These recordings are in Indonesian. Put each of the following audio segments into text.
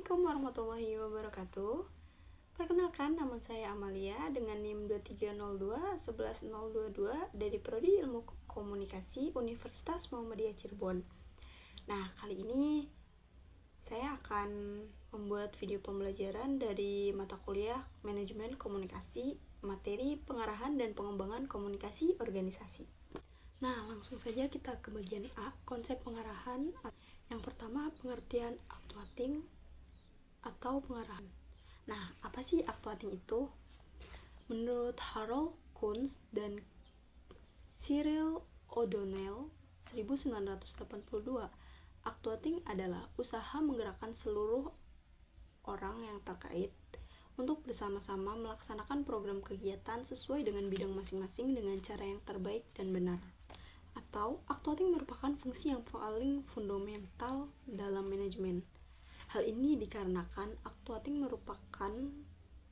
Assalamualaikum warahmatullahi wabarakatuh. Perkenalkan, nama saya Amalia dengan NIM 2302-11022 dari Prodi Ilmu Komunikasi Universitas Muhammadiyah Cirebon. Nah, kali ini saya akan membuat video pembelajaran dari mata kuliah Manajemen Komunikasi, materi pengarahan dan pengembangan komunikasi organisasi. Nah, langsung saja kita ke bagian A, konsep pengarahan. Yang pertama, pengertian actuating atau pengarahan. Nah, apa sih actuating itu? Menurut Harold Kunz dan Cyril O'Donnell 1982, actuating adalah usaha menggerakkan seluruh orang yang terkait untuk bersama-sama melaksanakan program kegiatan sesuai dengan bidang masing-masing dengan cara yang terbaik dan benar. Atau, actuating merupakan fungsi yang paling fundamental dalam manajemen. Hal ini dikarenakan actuating merupakan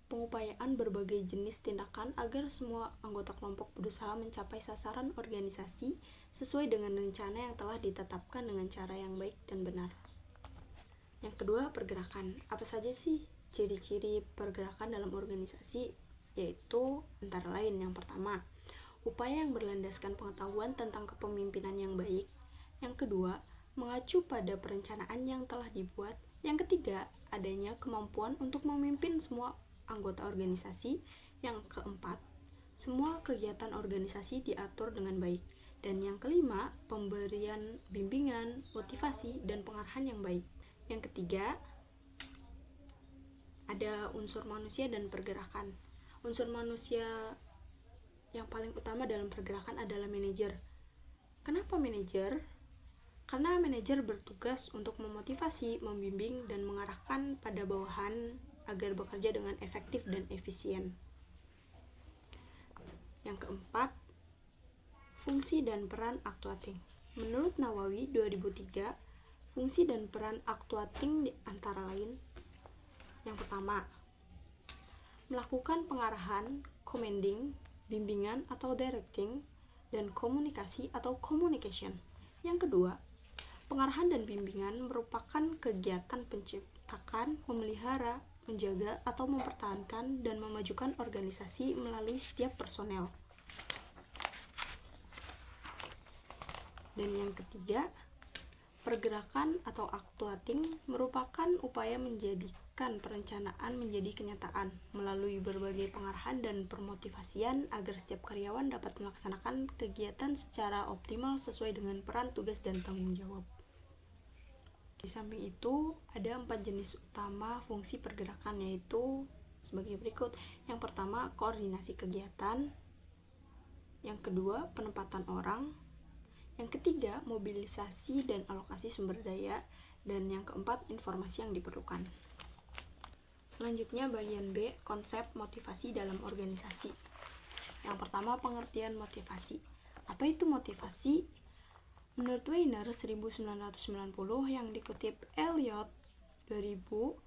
pengupayaan berbagai jenis tindakan agar semua anggota kelompok berusaha mencapai sasaran organisasi sesuai dengan rencana yang telah ditetapkan dengan cara yang baik dan benar. Yang kedua, pergerakan. Apa saja sih ciri-ciri pergerakan dalam organisasi? Yaitu antara lain, yang pertama, upaya yang berlandaskan pengetahuan tentang kepemimpinan yang baik. Yang kedua, mengacu pada perencanaan yang telah dibuat. Yang ketiga, adanya kemampuan untuk memimpin semua anggota organisasi. Yang keempat, semua kegiatan organisasi diatur dengan baik. Dan yang kelima, pemberian bimbingan, motivasi, dan pengarahan yang baik. Yang ketiga, ada unsur manusia dan pergerakan. Unsur manusia yang paling utama dalam pergerakan adalah manajer. Kenapa manajer? Karena manajer bertugas untuk memotivasi, membimbing, dan mengarahkan pada bawahan agar bekerja dengan efektif dan efisien. Yang keempat, fungsi dan peran actuating. Menurut Nawawi 2003, fungsi dan peran actuating antara lain: yang pertama, melakukan pengarahan, commanding, bimbingan atau directing, dan komunikasi atau communication. Yang kedua, pengarahan dan bimbingan merupakan kegiatan penciptakan, memelihara, menjaga, atau mempertahankan dan memajukan organisasi melalui setiap personel. Dan yang ketiga, pergerakan atau actuating merupakan upaya menjadikan perencanaan menjadi kenyataan melalui berbagai pengarahan dan permotivasian agar setiap karyawan dapat melaksanakan kegiatan secara optimal sesuai dengan peran, tugas, dan tanggung jawab. Di samping itu, ada 4 jenis utama fungsi pergerakan, yaitu sebagai berikut. Yang pertama, koordinasi kegiatan. Yang kedua, penempatan orang. Yang ketiga, mobilisasi dan alokasi sumber daya. Dan yang keempat, informasi yang diperlukan. Selanjutnya, bagian B, konsep motivasi dalam organisasi. Yang pertama, pengertian motivasi. Apa itu motivasi? Menurut Weiner 1990 yang dikutip Elliot 2000,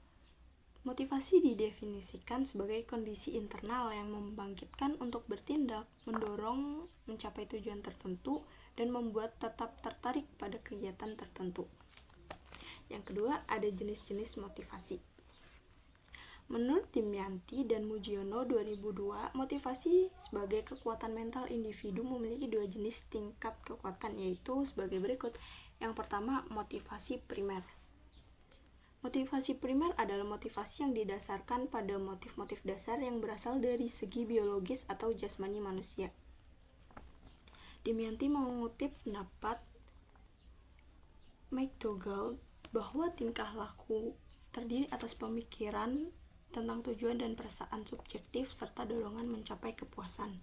motivasi didefinisikan sebagai kondisi internal yang membangkitkan untuk bertindak, mendorong mencapai tujuan tertentu, dan membuat tetap tertarik pada kegiatan tertentu. Yang kedua, ada jenis-jenis motivasi. Menurut Dimyanti dan Mujiono 2002, motivasi sebagai kekuatan mental individu memiliki 2 jenis tingkat kekuatan, yaitu sebagai berikut. Yang pertama, motivasi primer. Motivasi primer adalah motivasi yang didasarkan pada motif-motif dasar yang berasal dari segi biologis atau jasmani manusia. Dimyanti mengutip pendapat McDougall bahwa tingkah laku terdiri atas pemikiran tentang tujuan dan perasaan subjektif serta dorongan mencapai kepuasan.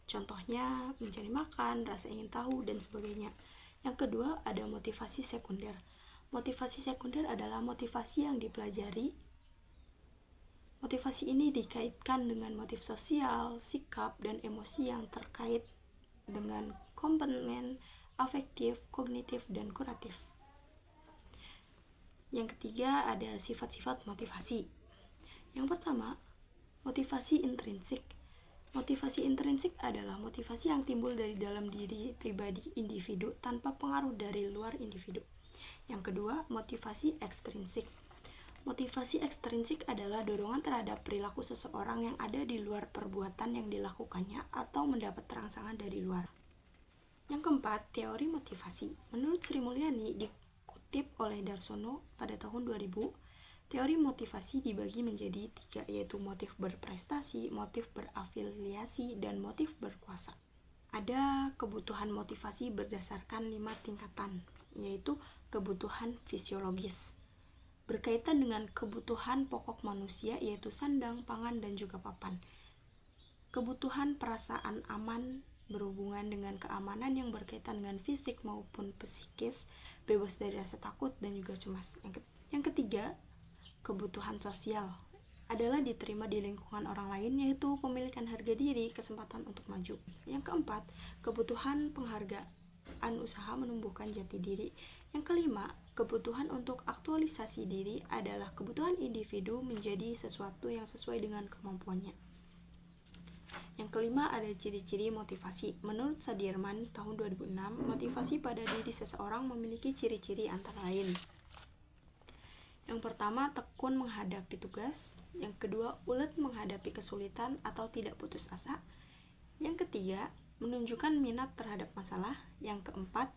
Contohnya, mencari makan, rasa ingin tahu, dan sebagainya. Yang kedua, ada motivasi sekunder. Motivasi sekunder adalah motivasi yang dipelajari. Motivasi ini dikaitkan dengan motif sosial, sikap, dan emosi yang terkait dengan komponen afektif, kognitif, dan kuratif. Yang ketiga, ada sifat-sifat motivasi. Yang pertama, motivasi intrinsik. Motivasi intrinsik adalah motivasi yang timbul dari dalam diri pribadi individu tanpa pengaruh dari luar individu. Yang kedua, motivasi ekstrinsik. Motivasi ekstrinsik adalah dorongan terhadap perilaku seseorang yang ada di luar perbuatan yang dilakukannya atau mendapat rangsangan dari luar. Yang keempat, teori motivasi. Menurut Sri Mulyani, dikutip oleh Darsono pada tahun 2000, teori motivasi dibagi menjadi 3, yaitu motif berprestasi, motif berafiliasi, dan motif berkuasa. Ada kebutuhan motivasi berdasarkan 5 tingkatan, yaitu kebutuhan fisiologis, berkaitan dengan kebutuhan pokok manusia, yaitu sandang, pangan, dan juga papan. Kebutuhan perasaan aman berhubungan dengan keamanan yang berkaitan dengan fisik maupun psikis, bebas dari rasa takut dan juga cemas. Yang ketiga, kebutuhan sosial adalah diterima di lingkungan orang lain, yaitu pemilikan harga diri, kesempatan untuk maju. Yang keempat, kebutuhan penghargaan usaha menumbuhkan jati diri. Yang kelima, kebutuhan untuk aktualisasi diri adalah kebutuhan individu menjadi sesuatu yang sesuai dengan kemampuannya. Yang kelima, ada ciri-ciri motivasi. Menurut Sadirman tahun 2006, motivasi pada diri seseorang memiliki ciri-ciri antara lain. Yang pertama, tekun menghadapi tugas. Yang kedua, ulet menghadapi kesulitan atau tidak putus asa. Yang ketiga, menunjukkan minat terhadap masalah. Yang keempat,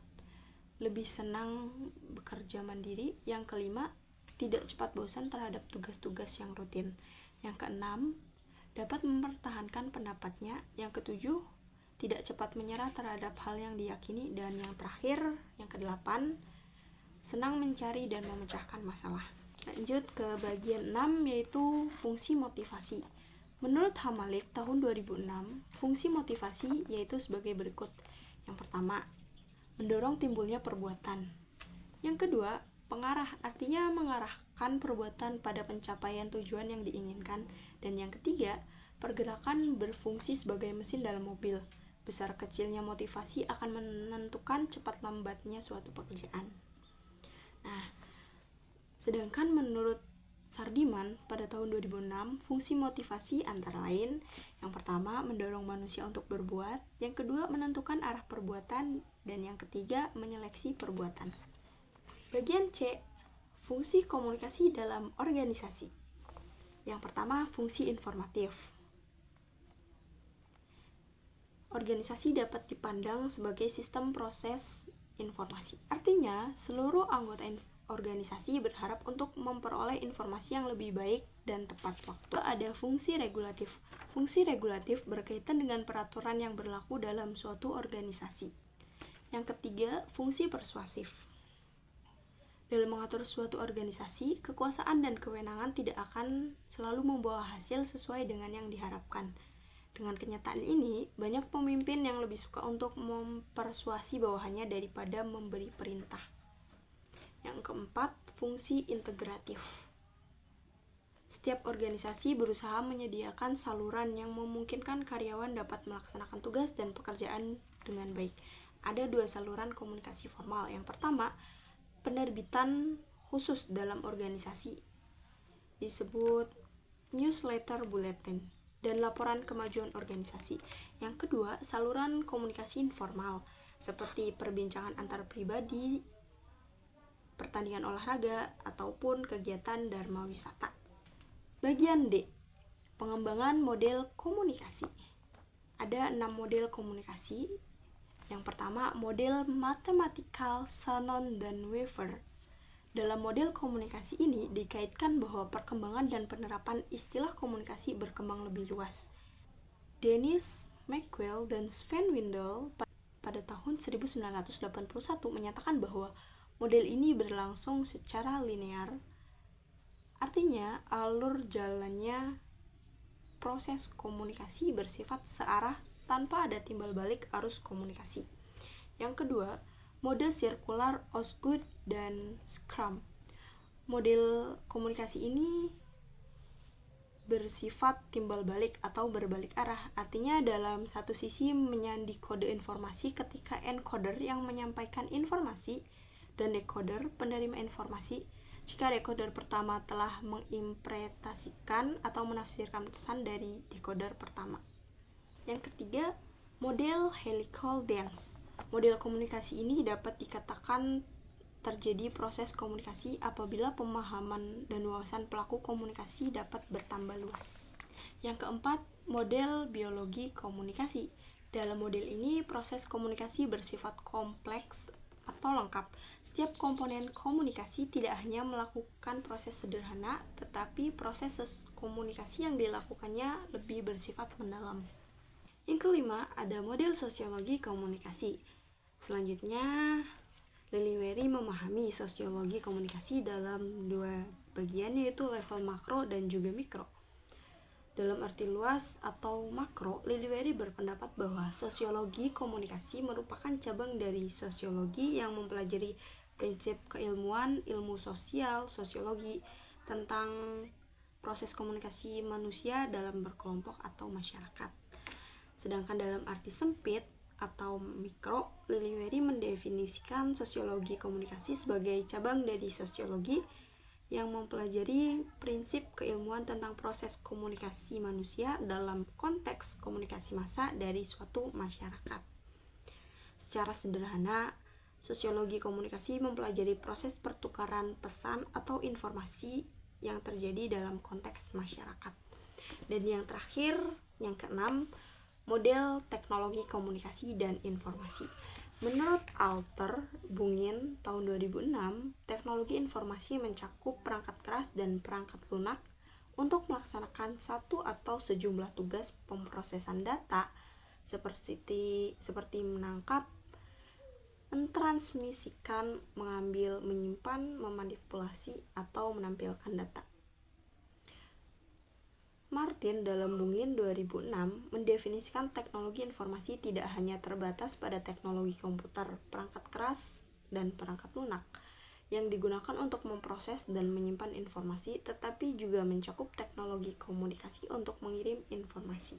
lebih senang bekerja mandiri. Yang kelima, tidak cepat bosan terhadap tugas-tugas yang rutin. Yang keenam, dapat mempertahankan pendapatnya. Yang ketujuh, tidak cepat menyerah terhadap hal yang diyakini. Dan yang terakhir, yang kedelapan, senang mencari dan memecahkan masalah. Lanjut ke bagian 6, yaitu fungsi motivasi. Menurut Hamalik tahun 2006, fungsi motivasi yaitu sebagai berikut. Yang pertama, mendorong timbulnya perbuatan. Yang kedua, pengarah, artinya mengarahkan perbuatan pada pencapaian tujuan yang diinginkan. Dan yang ketiga, pergerakan berfungsi sebagai mesin dalam mobil. Besar kecilnya motivasi akan menentukan cepat lambatnya suatu pekerjaan. Nah, sedangkan menurut Sardiman pada tahun 2006, fungsi motivasi antara lain, yang pertama, mendorong manusia untuk berbuat, yang kedua, menentukan arah perbuatan, dan yang ketiga, menyeleksi perbuatan. Bagian C, fungsi komunikasi dalam organisasi. Yang pertama, fungsi informatif. Organisasi dapat dipandang sebagai sistem proses informasi. Artinya, seluruh anggota organisasi berharap untuk memperoleh informasi yang lebih baik dan tepat waktu. Ada fungsi regulatif. Fungsi regulatif berkaitan dengan peraturan yang berlaku dalam suatu organisasi. Yang ketiga, fungsi persuasif. Dalam mengatur suatu organisasi, kekuasaan dan kewenangan tidak akan selalu membawa hasil sesuai dengan yang diharapkan. Dengan kenyataan ini, banyak pemimpin yang lebih suka untuk mempersuasi bawahannya daripada memberi perintah. Yang keempat, fungsi integratif. Setiap organisasi berusaha menyediakan saluran yang memungkinkan karyawan dapat melaksanakan tugas dan pekerjaan dengan baik. Ada 2 saluran komunikasi formal. Yang pertama, penerbitan khusus dalam organisasi, disebut newsletter bulletin, dan laporan kemajuan organisasi. Yang kedua, saluran komunikasi informal, seperti perbincangan antar pribadi, pertandingan olahraga, ataupun kegiatan dharma wisata. Bagian D, pengembangan model komunikasi. Ada 6 model komunikasi. Yang pertama, model mathematical Shannon dan Weaver. Dalam model komunikasi ini dikaitkan bahwa perkembangan dan penerapan istilah komunikasi berkembang lebih luas. Dennis McQuail dan Sven Windel pada tahun 1981 menyatakan bahwa model ini berlangsung secara linear, artinya alur jalannya proses komunikasi bersifat searah tanpa ada timbal balik arus komunikasi. Yang kedua, model sirkular Osgood dan Scrum. Model komunikasi ini bersifat timbal balik atau berbalik arah, artinya dalam satu sisi menyandi kode informasi ketika encoder yang menyampaikan informasi dan decoder penerima informasi jika decoder pertama telah menginterpretasikan atau menafsirkan pesan dari decoder pertama. Yang ketiga, model helical dance. Model komunikasi ini dapat dikatakan terjadi proses komunikasi apabila pemahaman dan wawasan pelaku komunikasi dapat bertambah luas. Yang keempat, model biologi komunikasi. Dalam model ini, proses komunikasi bersifat kompleks atau lengkap. Setiap komponen komunikasi tidak hanya melakukan proses sederhana, tetapi proses komunikasi yang dilakukannya lebih bersifat mendalam. Yang kelima, ada model sosiologi komunikasi. Selanjutnya, Liliweri memahami sosiologi komunikasi dalam dua bagian, yaitu level makro dan juga mikro. Dalam arti luas atau makro, Liliweri berpendapat bahwa sosiologi komunikasi merupakan cabang dari sosiologi yang mempelajari prinsip keilmuan, ilmu sosial, sosiologi, tentang proses komunikasi manusia dalam berkelompok atau masyarakat. Sedangkan dalam arti sempit atau mikro, Liliweri mendefinisikan sosiologi komunikasi sebagai cabang dari sosiologi yang mempelajari prinsip keilmuan tentang proses komunikasi manusia dalam konteks komunikasi massa dari suatu masyarakat. Secara sederhana, sosiologi komunikasi mempelajari proses pertukaran pesan atau informasi yang terjadi dalam konteks masyarakat. Dan yang terakhir, yang keenam, model teknologi komunikasi dan informasi. Menurut Alter Bungin tahun 2006, teknologi informasi mencakup perangkat keras dan perangkat lunak untuk melaksanakan satu atau sejumlah tugas pemrosesan data seperti menangkap, mentransmisikan, mengambil, menyimpan, memanipulasi, atau menampilkan data. Martin dalam Bungin 2006 mendefinisikan teknologi informasi tidak hanya terbatas pada teknologi komputer, perangkat keras, dan perangkat lunak yang digunakan untuk memproses dan menyimpan informasi, tetapi juga mencakup teknologi komunikasi untuk mengirim informasi.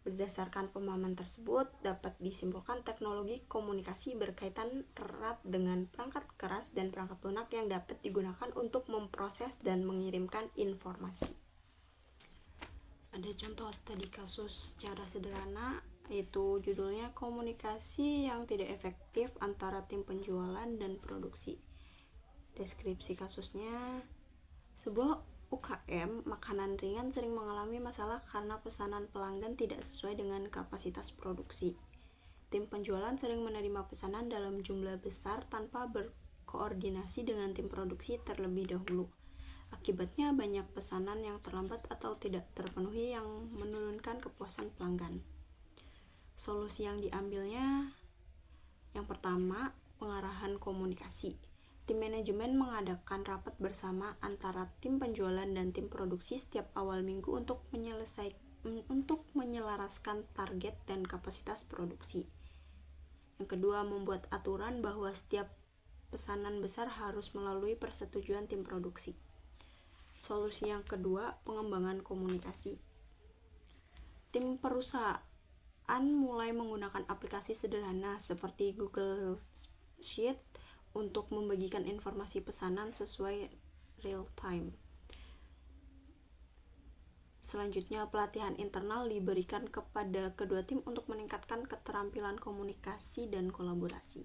Berdasarkan pemahaman tersebut, dapat disimpulkan teknologi komunikasi berkaitan erat dengan perangkat keras dan perangkat lunak yang dapat digunakan untuk memproses dan mengirimkan informasi. Ada contoh studi kasus secara sederhana, yaitu judulnya komunikasi yang tidak efektif antara tim penjualan dan produksi. Deskripsi kasusnya, sebuah UKM makanan ringan sering mengalami masalah karena pesanan pelanggan tidak sesuai dengan kapasitas produksi. Tim penjualan sering menerima pesanan dalam jumlah besar tanpa berkoordinasi dengan tim produksi terlebih dahulu. Akibatnya banyak pesanan yang terlambat atau tidak terpenuhi yang menurunkan kepuasan pelanggan. Solusi yang diambilnya, yang pertama, pengarahan komunikasi. Tim manajemen mengadakan rapat bersama antara tim penjualan dan tim produksi setiap awal minggu untuk menyelaraskan target dan kapasitas produksi. Yang kedua, membuat aturan bahwa setiap pesanan besar harus melalui persetujuan tim produksi. Solusi yang kedua, pengembangan komunikasi. Tim perusahaan mulai menggunakan aplikasi sederhana seperti Google Sheet untuk membagikan informasi pesanan sesuai real time. Selanjutnya, pelatihan internal diberikan kepada kedua tim untuk meningkatkan keterampilan komunikasi dan kolaborasi.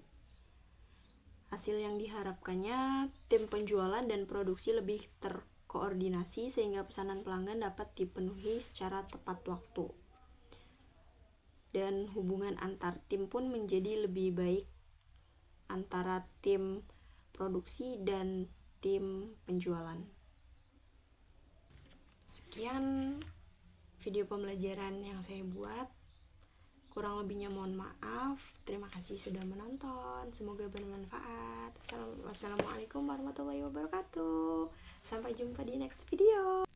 Hasil yang diharapkannya, tim penjualan dan produksi lebih terkoordinasi sehingga pesanan pelanggan dapat dipenuhi secara tepat waktu. Dan hubungan antar tim pun menjadi lebih baik antara tim produksi dan tim penjualan. Sekian video pembelajaran yang saya buat. Kurang lebihnya mohon maaf. Terima kasih sudah menonton. Semoga bermanfaat. Wassalamualaikum warahmatullahi wabarakatuh. Sampai jumpa di next video.